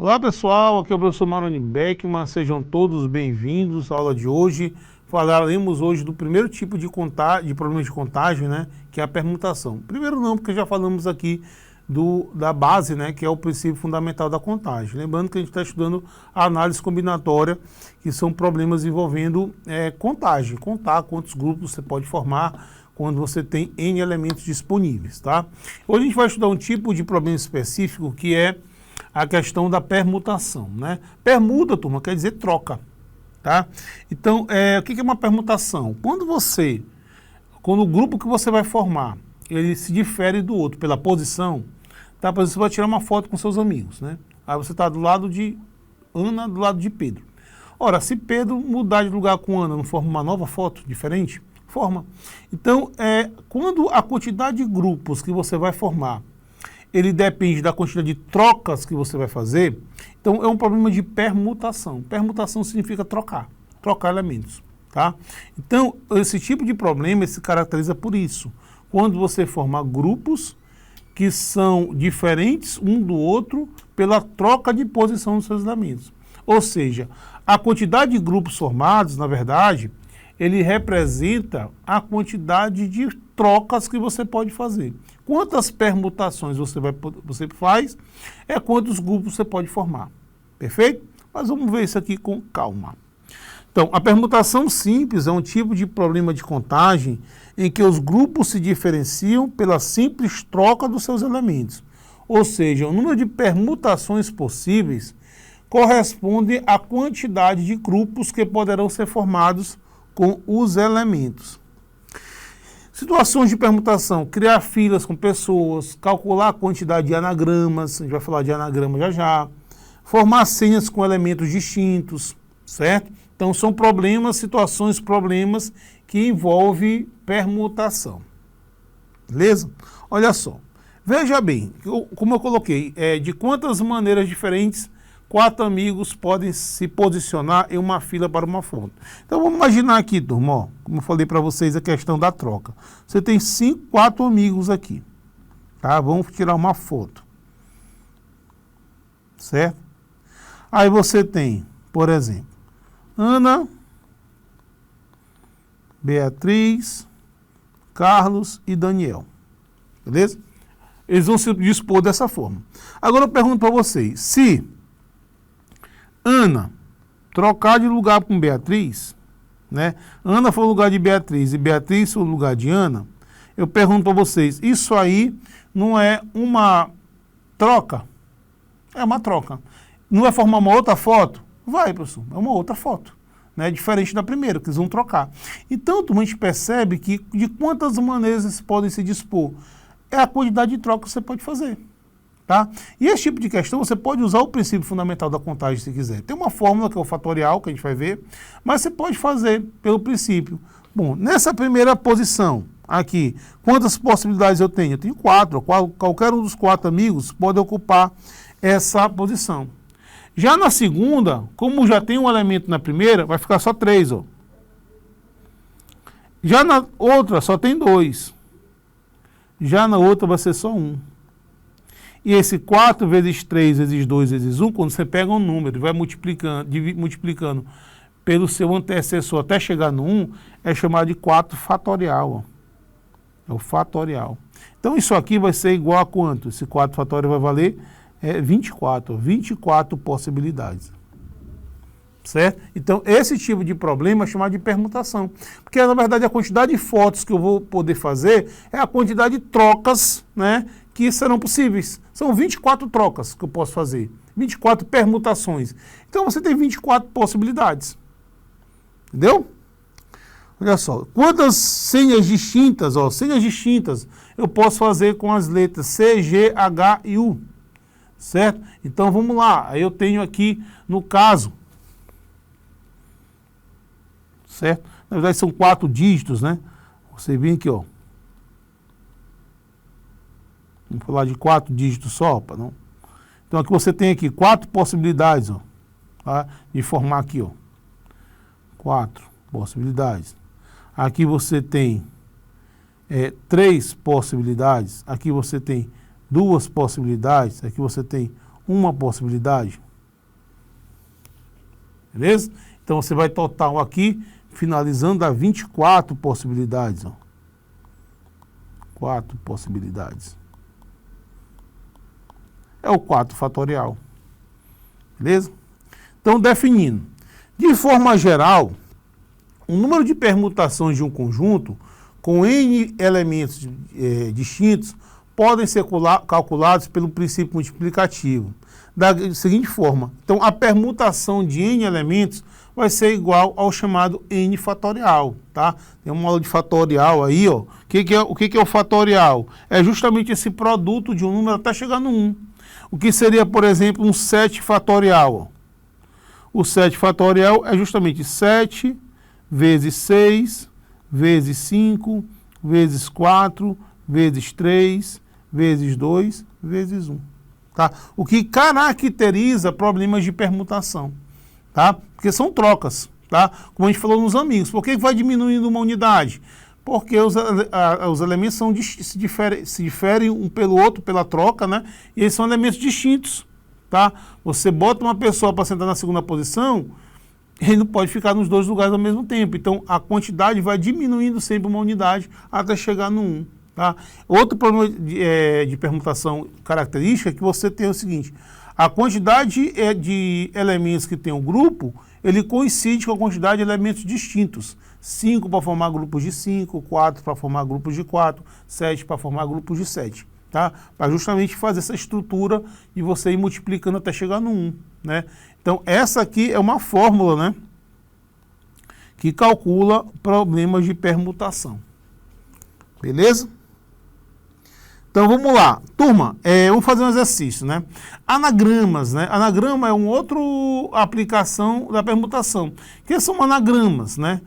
Olá pessoal, aqui é o professor Maroni Beckman, sejam todos bem-vindos à aula de hoje. Falaremos hoje do primeiro tipo de problema de contagem, né, que é a permutação. Primeiro não, porque já falamos aqui da base, né, que é o princípio fundamental da contagem. Lembrando que a gente está estudando a análise combinatória, que são problemas envolvendo contagem, contar quantos grupos você pode formar quando você tem N elementos disponíveis, tá? Hoje a gente vai estudar um tipo de problema específico que é a questão da permutação, né? Permuta, turma, quer dizer troca, tá? Então, o que é uma permutação? Quando o grupo que você vai formar, ele se difere do outro pela posição, tá? Por exemplo, você vai tirar uma foto com seus amigos, né? Aí você está do lado de Ana, do lado de Pedro. Ora, se Pedro mudar de lugar com Ana, não forma uma nova foto diferente? Forma. Então, quando a quantidade de grupos que você vai formar ele depende da quantidade de trocas que você vai fazer, então é um problema de permutação. Permutação significa trocar elementos, tá? Então, esse tipo de problema se caracteriza por isso. Quando você formar grupos que são diferentes um do outro pela troca de posição dos seus elementos. Ou seja, a quantidade de grupos formados, na verdade, ele representa a quantidade de trocas que você pode fazer. Quantas permutações você faz, é quantos grupos você pode formar. Perfeito? Mas vamos ver isso aqui com calma. Então, a permutação simples é um tipo de problema de contagem em que os grupos se diferenciam pela simples troca dos seus elementos. Ou seja, o número de permutações possíveis corresponde à quantidade de grupos que poderão ser formados com os elementos. Situações de permutação: criar filas com pessoas, calcular a quantidade de anagramas, a gente vai falar de anagrama já já, formar senhas com elementos distintos, certo? Então são problemas que envolvem permutação. Beleza? Olha só, veja bem, como eu coloquei, de quantas maneiras diferentes 4 amigos podem se posicionar em uma fila para uma foto. Então vamos imaginar aqui, turma, ó, como eu falei para vocês a questão da troca. Você tem 4 amigos aqui, tá? Vamos tirar uma foto, certo? Aí você tem, por exemplo, Ana, Beatriz, Carlos e Daniel, beleza? Eles vão se dispor dessa forma. Agora eu pergunto para vocês, se Ana trocar de lugar com Beatriz, né? Ana for o lugar de Beatriz e Beatriz for o lugar de Ana, eu pergunto para vocês, isso aí não é uma troca? É uma troca. Não vai formar uma outra foto? Vai, professor, é uma outra foto, né? Diferente da primeira, que eles vão trocar. Então, a gente percebe que de quantas maneiras eles podem se dispor, é a quantidade de troca que você pode fazer. Tá? E esse tipo de questão você pode usar o princípio fundamental da contagem se quiser. Tem uma fórmula que é o fatorial, que a gente vai ver, mas você pode fazer pelo princípio. Bom, nessa primeira posição aqui, quantas possibilidades eu tenho? Eu tenho 4. Qualquer um dos 4 amigos pode ocupar essa posição. Já na segunda, como já tem um elemento na primeira, vai ficar só 3. Ó. Já na outra só tem 2. Já na outra vai ser só 1. E esse 4 vezes 3 vezes 2 vezes 1, quando você pega um número e vai multiplicando pelo seu antecessor até chegar no 1, é chamado de 4 fatorial. Ó. É o fatorial. Então isso aqui vai ser igual a quanto? Esse 4 fatorial vai valer 24. Ó, 24 possibilidades. Certo? Então esse tipo de problema é chamado de permutação. Porque na verdade a quantidade de fotos que eu vou poder fazer é a quantidade de trocas, né, que serão possíveis. São 24 trocas que eu posso fazer, 24 permutações. Então você tem 24 possibilidades. Entendeu? Olha só, quantas senhas distintas, ó, senhas distintas eu posso fazer com as letras C, G, H e U. Certo? Então vamos lá, aí eu tenho aqui no caso, certo? Na verdade são 4 dígitos, né? Você vem aqui, ó. Vamos falar de 4 dígitos só, para não. Então aqui você tem aqui 4 possibilidades, ó, tá? De formar aqui, ó. 4 possibilidades. Aqui você tem 3 possibilidades. Aqui você tem 2 possibilidades. Aqui você tem uma possibilidade. beleza? Então você vai total aqui, finalizando a 24 possibilidades, ó. 4 possibilidades. É o 4 fatorial, beleza? Então, definindo, de forma geral, o número de permutações de um conjunto com N elementos distintos podem ser calculados pelo princípio multiplicativo da seguinte forma. Então, a permutação de N elementos vai ser igual ao chamado N fatorial, tá? Tem uma aula de fatorial aí, ó. O que é o fatorial? É justamente esse produto de um número até chegar no 1. O que seria, por exemplo, um 7 fatorial, ó. O 7 fatorial é justamente 7 vezes 6, vezes 5, vezes 4, vezes 3, vezes 2, vezes 1. Tá? O que caracteriza problemas de permutação. Tá? Porque são trocas. Tá? Como a gente falou nos amigos. Por que vai diminuindo uma unidade? Porque os elementos se diferem um pelo outro, pela troca, né? E eles são elementos distintos. Tá? Você bota uma pessoa para sentar na segunda posição, ele não pode ficar nos dois lugares ao mesmo tempo. Então, a quantidade vai diminuindo sempre uma unidade até chegar no 1. Tá? Outro problema de permutação característica é que você tem o seguinte, a quantidade de elementos que tem o grupo, ele coincide com a quantidade de elementos distintos. 5 para formar grupos de 5, 4 para formar grupos de 4, 7 para formar grupos de 7. Tá? Para justamente fazer essa estrutura e você ir multiplicando até chegar no 1. Né? Então, essa aqui é uma fórmula, né, que calcula problemas de permutação. Beleza? Então, vamos lá. Turma, vamos fazer um exercício. Né? Anagramas. Né? Anagrama é uma outra aplicação da permutação. O que são anagramas? Né?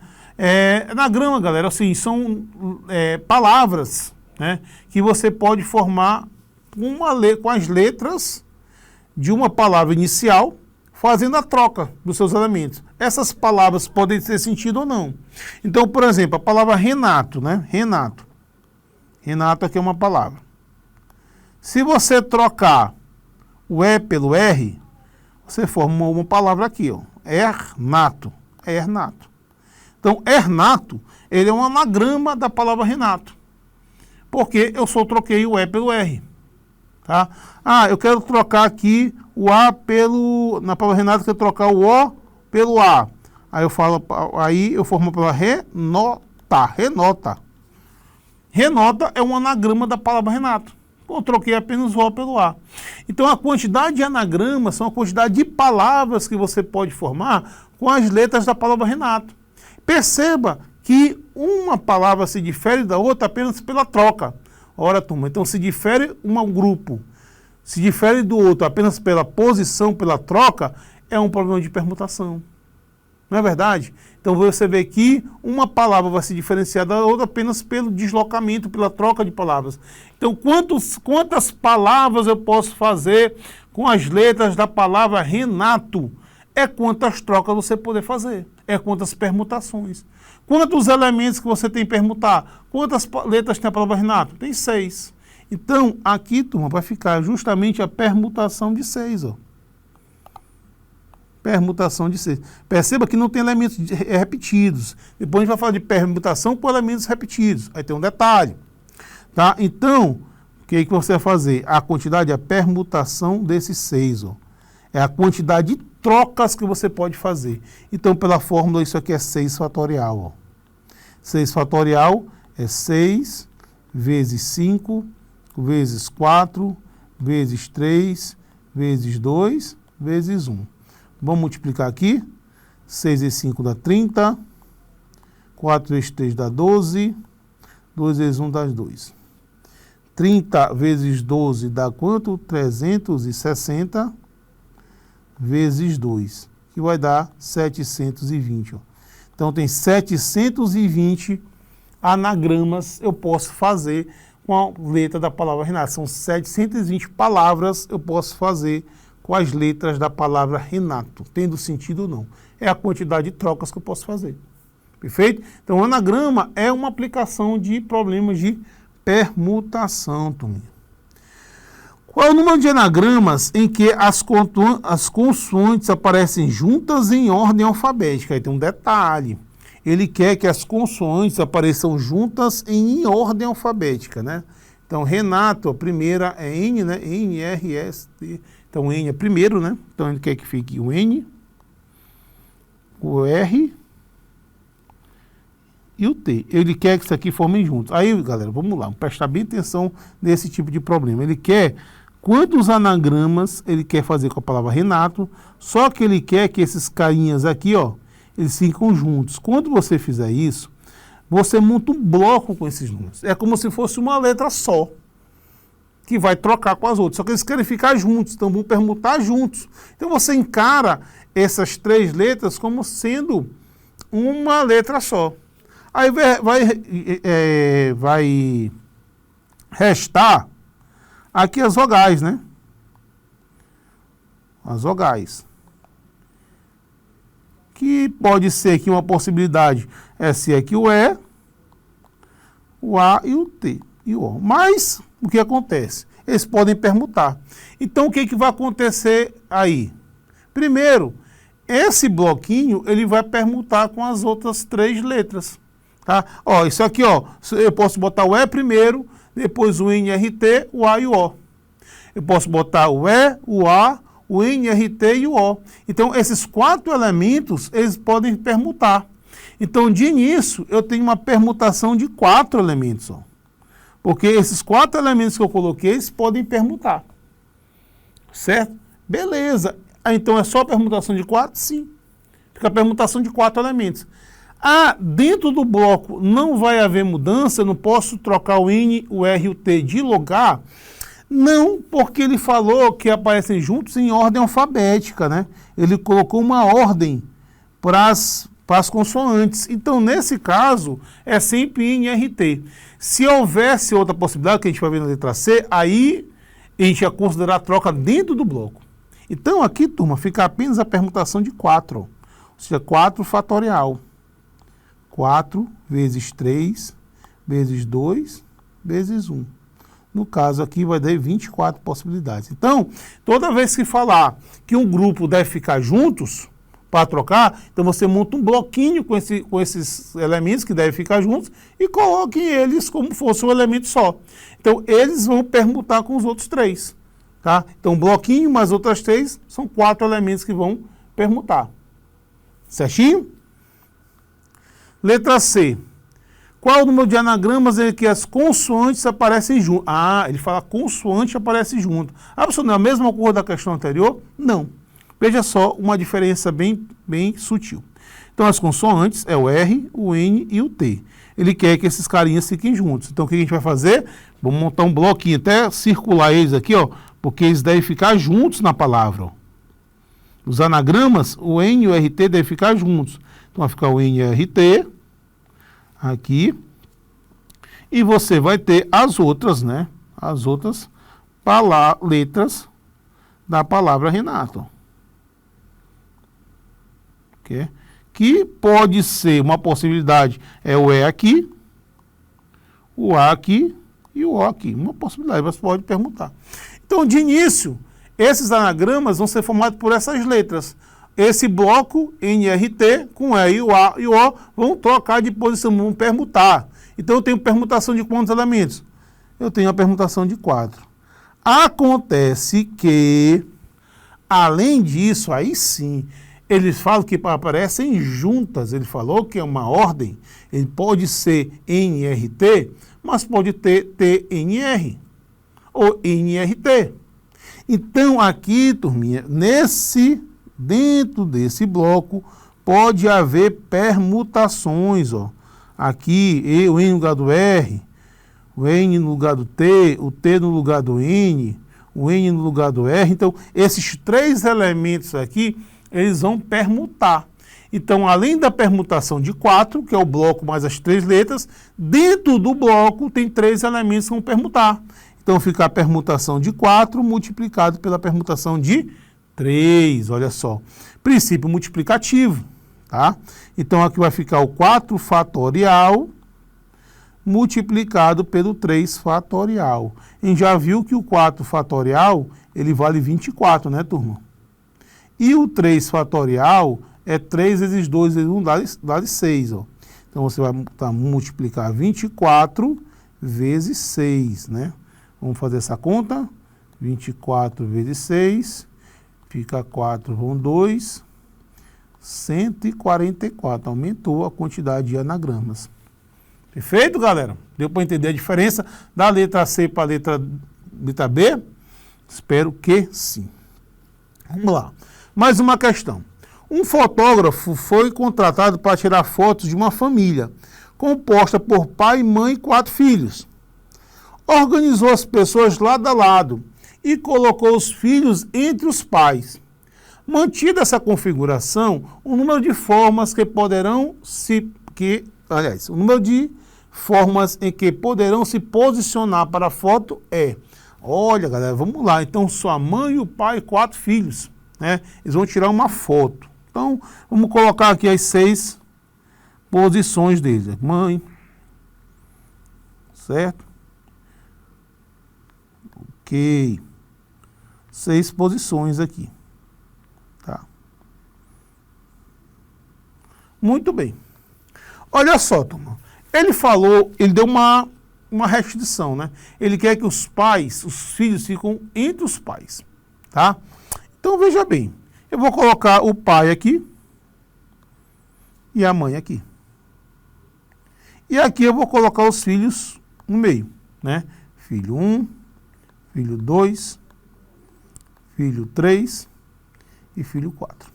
Anagrama, galera, assim, são palavras, né, que você pode formar com as letras de uma palavra inicial, fazendo a troca dos seus elementos. Essas palavras podem ter sentido ou não. Então, por exemplo, a palavra Renato, né? Renato. Renato aqui é uma palavra. Se você trocar o E pelo R, você forma uma palavra aqui, ó. Ernato. Ernato. Então, Ernato, ele é um anagrama da palavra Renato. Porque eu só troquei o E pelo R. Tá? Ah, eu quero trocar aqui o A pelo... Na palavra Renato, eu quero trocar o O pelo A. Aí eu formo a palavra renota. Renota. Renota é um anagrama da palavra Renato. Eu troquei apenas o O pelo A. Então, a quantidade de anagramas são a quantidade de palavras que você pode formar com as letras da palavra Renato. Perceba que uma palavra se difere da outra apenas pela troca. Ora, turma, então se difere um grupo, se difere do outro apenas pela posição, pela troca, é um problema de permutação. Não é verdade? Então você vê que uma palavra vai se diferenciar da outra apenas pelo deslocamento, pela troca de palavras. Então quantas palavras eu posso fazer com as letras da palavra Renato? É quantas trocas você poder fazer, é quantas permutações. Quantos elementos que você tem que permutar? Quantas letras tem a palavra Renato? Tem 6. Então, aqui, turma, vai ficar justamente a permutação de 6. Ó. Permutação de 6. Perceba que não tem elementos repetidos. Depois a gente vai falar de permutação com elementos repetidos. Aí tem um detalhe. Tá? Então, o que você vai fazer? A quantidade, a permutação desses 6. Ó. É a quantidade de trocas que você pode fazer. Então, pela fórmula, isso aqui é 6 fatorial. Ó. 6 fatorial é 6 vezes 5, vezes 4, vezes 3, vezes 2, vezes 1. Vamos multiplicar aqui. 6 vezes 5 dá 30. 4 vezes 3 dá 12. 2 vezes 1 dá 2. 30 vezes 12 dá quanto? 360 vezes 2, que vai dar 720. Ó. Então, tem 720 anagramas eu posso fazer com a letra da palavra Renato. São 720 palavras eu posso fazer com as letras da palavra Renato, tendo sentido ou não. É a quantidade de trocas que eu posso fazer. Perfeito? Então, o anagrama é uma aplicação de problemas de permutação, turminha. Qual é o número de anagramas em que as consoantes aparecem juntas em ordem alfabética? Aí tem um detalhe. Ele quer que as consoantes apareçam juntas em ordem alfabética, né? Então, Renato, a primeira é N, né? N, R, S, T. Então, N é primeiro, né? Então, ele quer que fique o N, o R e o T. Ele quer que isso aqui formem juntos. Aí, galera, vamos lá. Vamos prestar bem atenção nesse tipo de problema. Ele quer quantos anagramas ele quer fazer com a palavra Renato, só que ele quer que esses carinhas aqui, ó, eles ficam juntos. Quando você fizer isso, você monta um bloco com esses números. É como se fosse uma letra só, que vai trocar com as outras. Só que eles querem ficar juntos, então vão permutar juntos. Então você encara essas três letras como sendo uma letra só. Aí vai restar aqui as vogais, né? As vogais. Que pode ser aqui uma possibilidade é ser aqui o E, o A e o T e o O. Mas o que acontece? Eles podem permutar. Então o que vai acontecer aí? Primeiro, esse bloquinho ele vai permutar com as outras três letras. Tá? Ó, isso aqui, ó, eu posso botar o E primeiro, depois o NRT, o A e o O. Eu posso botar o E, o A, o NRT e o O. Então, esses quatro elementos, eles podem permutar. Então, de início, eu tenho uma permutação de 4 elementos. Ó. Porque esses 4 elementos que eu coloquei, eles podem permutar. Certo? Beleza. Então, é só permutação de 4? Sim. Fica a permutação de 4 elementos. Ah, dentro do bloco não vai haver mudança, eu não posso trocar o N, o R e o T de lugar? Não, porque ele falou que aparecem juntos em ordem alfabética, né? Ele colocou uma ordem para as consoantes. Então, nesse caso, é sempre N, R, T. Se houvesse outra possibilidade, que a gente vai ver na letra C, aí a gente ia considerar a troca dentro do bloco. Então, aqui, turma, fica apenas a permutação de 4, ou seja, 4 fatorial. 4 vezes 3, vezes 2, vezes 1. No caso aqui vai dar 24 possibilidades. Então, toda vez que falar que um grupo deve ficar juntos para trocar, então você monta um bloquinho com esses elementos que devem ficar juntos e coloque eles como fosse um elemento só. Então, eles vão permutar com os outros 3. Tá? Então, um bloquinho mais outras 3 são 4 elementos que vão permutar. Certinho? Letra C. Qual é o número de anagramas em que as consoantes aparecem junto? Ah, ele fala consoante aparece junto. Ah, professor, não é a mesma cor da questão anterior? Não. Veja só uma diferença bem sutil. Então, as consoantes é o R, o N e o T. Ele quer que esses carinhas fiquem juntos. Então, o que a gente vai fazer? Vamos montar um bloquinho, até circular eles aqui, ó, porque eles devem ficar juntos na palavra. Ó. Os anagramas, o N e o RT devem ficar juntos. Então, vai ficar o NRT aqui. E você vai ter as outras, né? As outras letras da palavra Renato. Okay? Que pode ser uma possibilidade, é o E aqui, o A aqui e o O aqui. Uma possibilidade, você pode permutar. Então, de início, esses anagramas vão ser formados por essas letras. Esse bloco, NRT, com E e o A e o O, vão trocar de posição, vão permutar. Então, eu tenho permutação de quantos elementos? Eu tenho a permutação de 4. Acontece que, além disso, aí sim, eles falam que aparecem juntas. Ele falou que é uma ordem. Ele pode ser NRT, mas pode ter TNR ou NRT. Então, aqui, turminha, dentro desse bloco, pode haver permutações. Ó. Aqui, o N no lugar do R, o N no lugar do T, o T no lugar do N, o N no lugar do R. Então, esses 3 elementos aqui, eles vão permutar. Então, além da permutação de 4, que é o bloco mais as 3 letras, dentro do bloco tem 3 elementos que vão permutar. Então, fica a permutação de 4 multiplicado pela permutação de 3, olha só. Princípio multiplicativo, tá? Então, aqui vai ficar o 4 fatorial multiplicado pelo 3 fatorial. A gente já viu que o 4 fatorial, ele vale 24, né, turma? E o 3 fatorial é 3 vezes 2 vezes 1 dá 6, ó. Então, você vai multiplicar 24 vezes 6, né? Vamos fazer essa conta. 24 vezes 6, fica 4 com 2, 144. Aumentou a quantidade de anagramas. Perfeito, galera? Deu para entender a diferença da letra C para a letra B? Espero que sim. Vamos lá. Mais uma questão. Um fotógrafo foi contratado para tirar fotos de uma família, composta por pai, mãe e 4 filhos. Organizou as pessoas lado a lado e colocou os filhos entre os pais. Mantida essa configuração, o número de formas em que poderão se posicionar para a foto é... Olha, galera, vamos lá. Então, sua mãe, o pai e 4 filhos, né? Eles vão tirar uma foto. Então, vamos colocar aqui as 6 posições deles. Mãe, certo? Ok. 6 posições aqui. Tá. Muito bem. Olha só, turma. Ele deu uma restrição, né? Ele quer que os filhos ficam entre os pais, tá? Então, veja bem. Eu vou colocar o pai aqui e a mãe aqui. E aqui eu vou colocar os filhos no meio, né? Filho 1, filho 2, filho 3 e filho 4.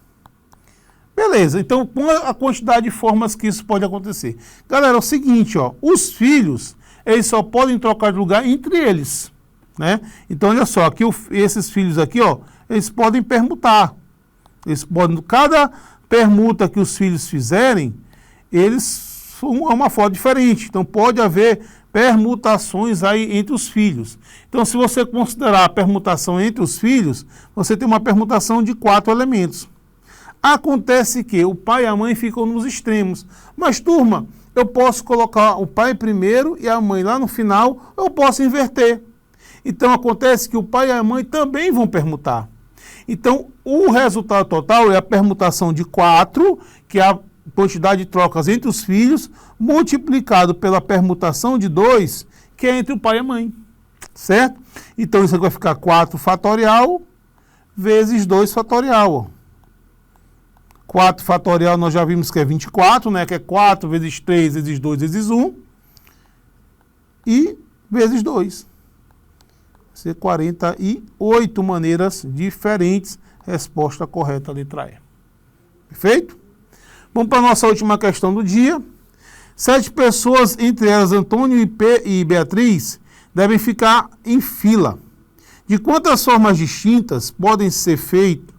Beleza, então põe a quantidade de formas que isso pode acontecer. Galera, é o seguinte, ó, os filhos, eles só podem trocar de lugar entre eles, né? Então, olha só, aqui esses filhos aqui, ó, eles podem permutar. Cada permuta que os filhos fizerem, eles é uma foto diferente. Então, pode haver permutações aí entre os filhos. Então, se você considerar a permutação entre os filhos, você tem uma permutação de 4 elementos. Acontece que o pai e a mãe ficam nos extremos. Mas, turma, eu posso colocar o pai primeiro e a mãe lá no final, eu posso inverter. Então, acontece que o pai e a mãe também vão permutar. Então, o resultado total é a permutação de 4, que é a quantidade de trocas entre os filhos, multiplicado pela permutação de 2, que é entre o pai e a mãe. Certo? Então, isso aqui vai ficar 4 fatorial vezes 2 fatorial, ó. 4 fatorial nós já vimos que é 24, né? Que é 4 vezes 3 vezes 2 vezes 1. E vezes 2. Vai ser 48 maneiras diferentes. Resposta correta, letra E. Perfeito? Vamos para a nossa última questão do dia. 7 pessoas, entre elas Antônio e Beatriz, devem ficar em fila. De quantas formas distintas podem ser feitas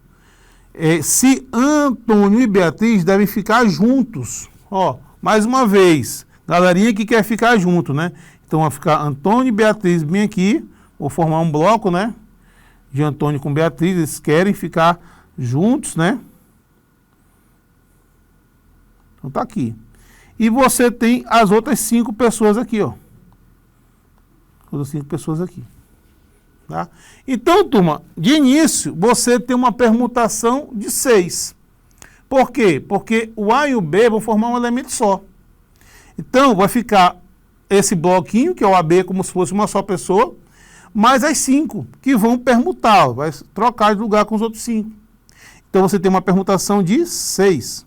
se Antônio e Beatriz devem ficar juntos? Ó, mais uma vez, galerinha que quer ficar junto, né? Então vai ficar Antônio e Beatriz bem aqui, vou formar um bloco, né? De Antônio com Beatriz, eles querem ficar juntos, né? Então tá aqui. E você tem as outras 5 pessoas aqui, ó. Outras 5 pessoas aqui. Tá? Então, turma, de início, você tem uma permutação de 6. Por quê? Porque o A e o B vão formar um elemento só. Então, vai ficar esse bloquinho, que é o AB, como se fosse uma só pessoa, mais as 5, que vão permutar, vai trocar de lugar com os outros 5. Então, você tem uma permutação de 6.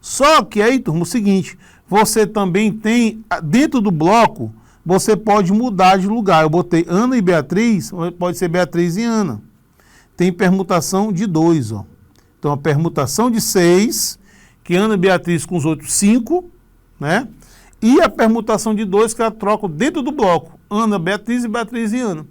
Só que aí, turma, o seguinte, você também tem, dentro do bloco, você pode mudar de lugar. Eu botei Ana e Beatriz, pode ser Beatriz e Ana. Tem permutação de 2, ó. Então, a permutação de 6, que Ana e Beatriz com os outros 5, né? E a permutação de 2, que ela troca dentro do bloco. Ana, Beatriz e Beatriz e Ana.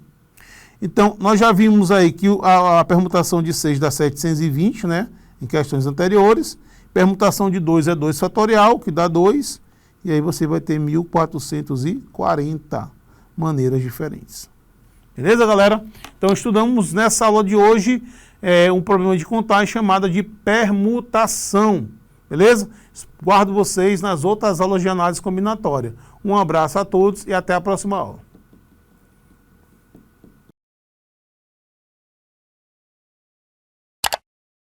Então, nós já vimos aí que a permutação de 6 dá 720, né? Em questões anteriores. Permutação de 2 é 2 fatorial, que dá 2. E aí você vai ter 1440 maneiras diferentes. Beleza, galera? Então, estudamos nessa aula de hoje um problema de contagem chamado de permutação. Beleza? Guardo vocês nas outras aulas de análise combinatória. Um abraço a todos e até a próxima aula.